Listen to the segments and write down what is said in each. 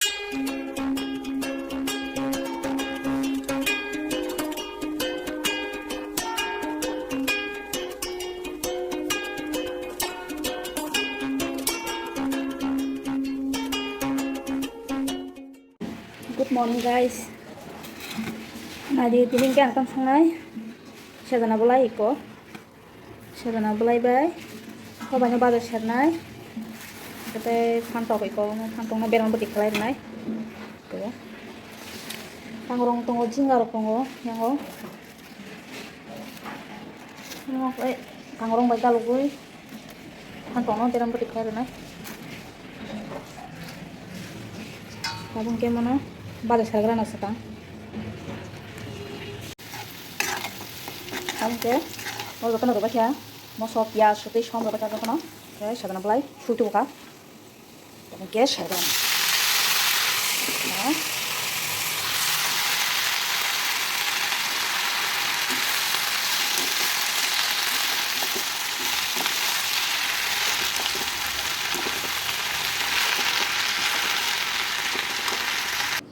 Good morning guys. Nadi tiling ke angkam sangai. Sedana bulai iko. Sedana bulai bay. Kau banyak bazar sednai. Kita pantau iko. Pantau na beran betik kelai nai. Tuh. Pangrong tunggu jinggar tunggu. Yang go. Nong pangrong bay dalu gue. Pantau na beran betik kelai nai. Tabung ke mana? Bazar sekarang nasi tang. Oke, mau makan apa ya? Mau sop ya, sudah shom apa cara makan? Oke, saya nak belai, sudah buka. Oke, saya dah. Nah,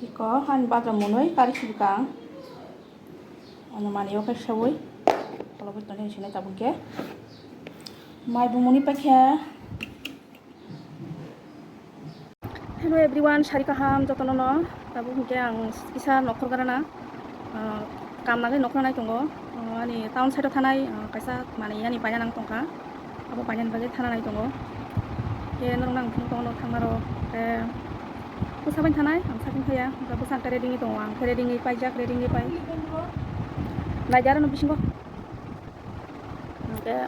iko han bazar munoi, tarik buka. Anu mani oke sawui. Kalau betul ni sini tabung ke. Mai bumuni pakai. Hello everyone, sari kaham jotono no. Tabung ke ang kisah nokor karena kam nagai nokor nai tunggu. Ani town side thanai kaisa mani ani panjang nang tongka. Abo panjang bagai thana nai tunggu. Ke norong nang tunggu no thangmaro. Busaban thanai ang sakin thaya. Busan trading itu ang trading i pajak trading i pai. Belajar no bisingo. Oke.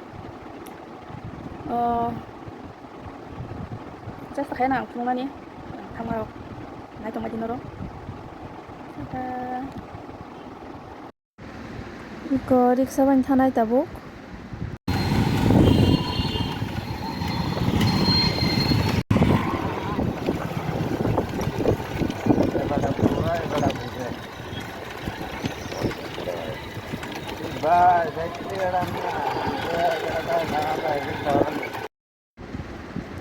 Just kayak nang tunggu ni. Thangmaro. Nai tunggu dinoro. Iko riksa ban thanai tabuk.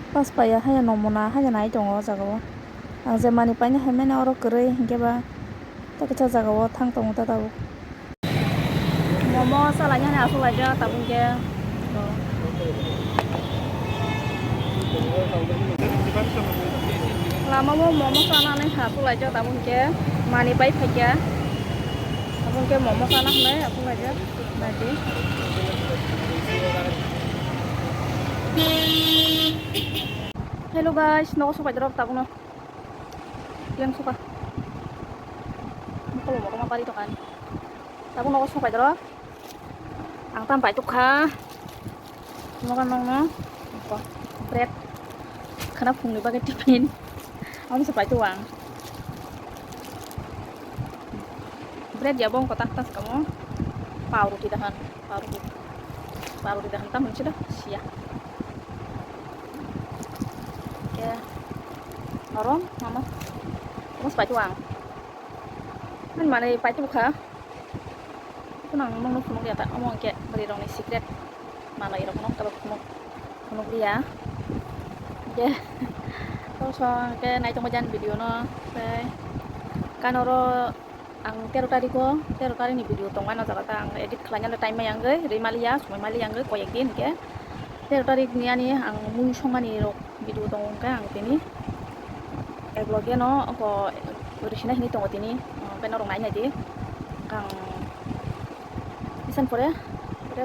Pas paya hanya nomona hanya naik tongo jagawo. Ang zemani panya hemena oro kere hingkeba. Tak kita jagawo thang tongo tatabu. Momo salahnya nih aku aja tabung ke. Lama momo salah nih aku aja tabung ke. Mani baik aja. Tabung ke momo salah nih aku aja. Nanti. Hello guys, noko suka drop tabung no. Yang suka. Kalau mau apa itu kan? Tabung noko suka drop. Ang tampai tukha. Makan nong no. Apa? Bread. Karena pungli pakai tipin. Ang sampai tuang. Bread ya bong kotak tas kamu. Paru tidak taman sudah siap. Oke, norong mama, kamu sepatu uang. Kan mana sepatu buka? Itu nang ngomong ya tak ngomong kayak beri dong nih secret. Mana irong nong kalau ngomong dia. Oke, terus kayak naik tunggu jalan video no. Kan oro ang tero tadi nih video tongan atau kata ang edit kelanya ada time yang gue dari Malia semua Malia yang gue koyak din ke tero tadi nih ang muncung nih video tong ka ang tini blognya no ko original ini tong tini pen orang lain aja kang isan pore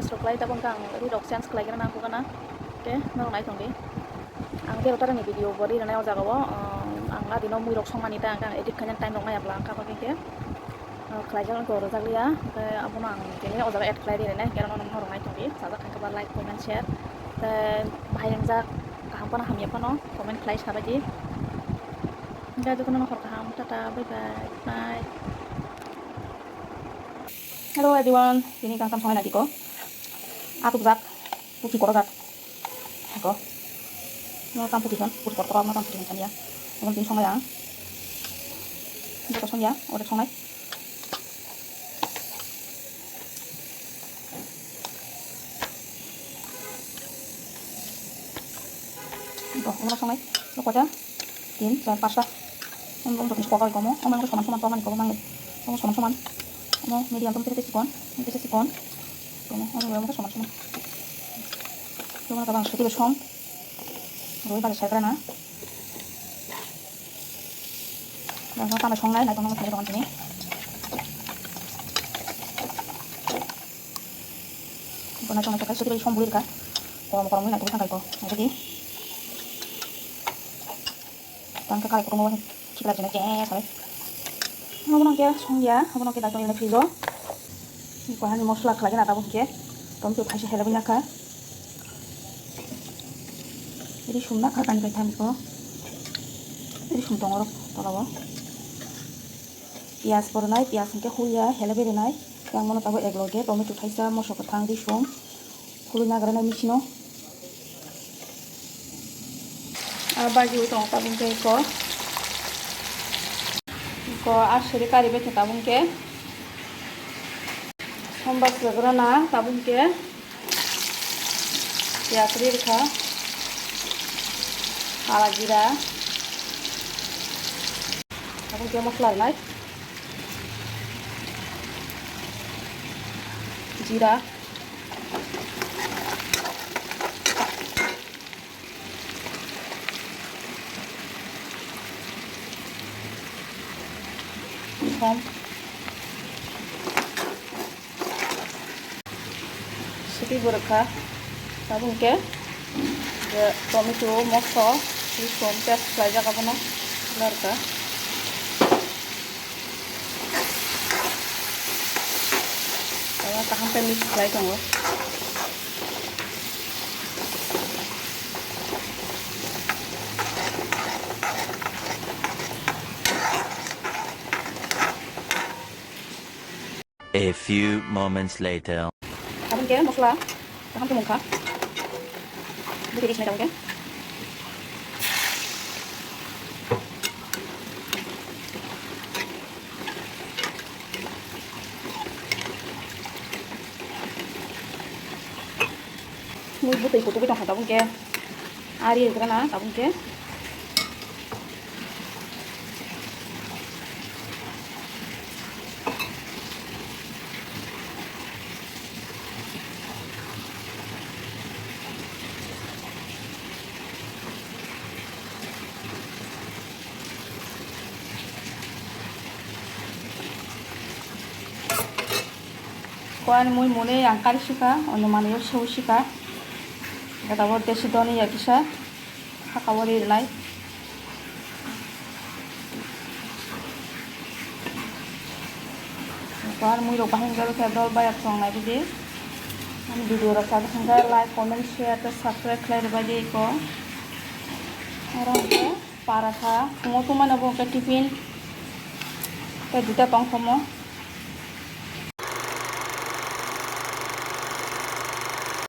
supply tapon kang ri options kelagi na aku kana oke orang lain tong di ang tero tadi nih video body na jaga wo ang la dino muy rok song manita kang edit kanyan time dong ya belangka pakai ke kelajaran ko rozak liya ke abuna ang kini ozaga add kelai dine kera non orang lain tong di saja kan kabar like comment share dan bahayang jak kaham pana ham ya pano comment kelai sabaji enggak itu kan kaham tata bye bye. Hello everyone, ini kang sampai lagi ko. Aku jak putih korok ako. Mau kam putih kan, putih korok mau kam putih kan ya. Dengan tim songai ya. Untuk kosong ya, udah songai. Tuh, udah songai. Lo aja. Tim, jangan pas lah. untuk sekolah kamu mau sama teman kamu mang kamu sama kamu medium kamu tesi sikon kamu mau sama kamu kabang seperti besom rồi ba sẽ ra nè dan kamu tambah song lain kamu mau sini còn trong này cho cái sữa tươi xong bùi cả còn mới lại tôi thằng cái cô này cái gì dan cái cô mua chỉ là chỉ là chè thôi không có kia xong giá không có kia tại tôi là freezer còn hai mosla lagi nata pun kia kamu tuh kasih helanya kan jadi sumna kan kai tham ko jadi sum tongorok tolawa pias pornai pias ke huya helebe renai yang mono tabo egloge tomato thaisa mosok thang di sum hulu nagrana michino bagi utong tabung ke ko asri kari bete tabung ke sombas lagrana tabung ke pias rirka kala jira tabung ke mosla nai jira kom seperti berkah tabung ke tomato moso di sompas saja kapan berkah saya tahan pemis lagi kamu A few moments later. tabung ke mosla tahan tu muka beri sini tabung ke muy butuh ikut kita tabung ke ari kerana tabung ke kuan muy mune yang kari suka ono mane yo seu suka kata bor desi doni ya bisa hakawari nai kuan muy ro bahin garo februal bayak song nai bidi ani video ra sa hangga like comment share to subscribe khlai badi ko orang ke paratha mo tu mana bo ke tiffin ke duta pang khomo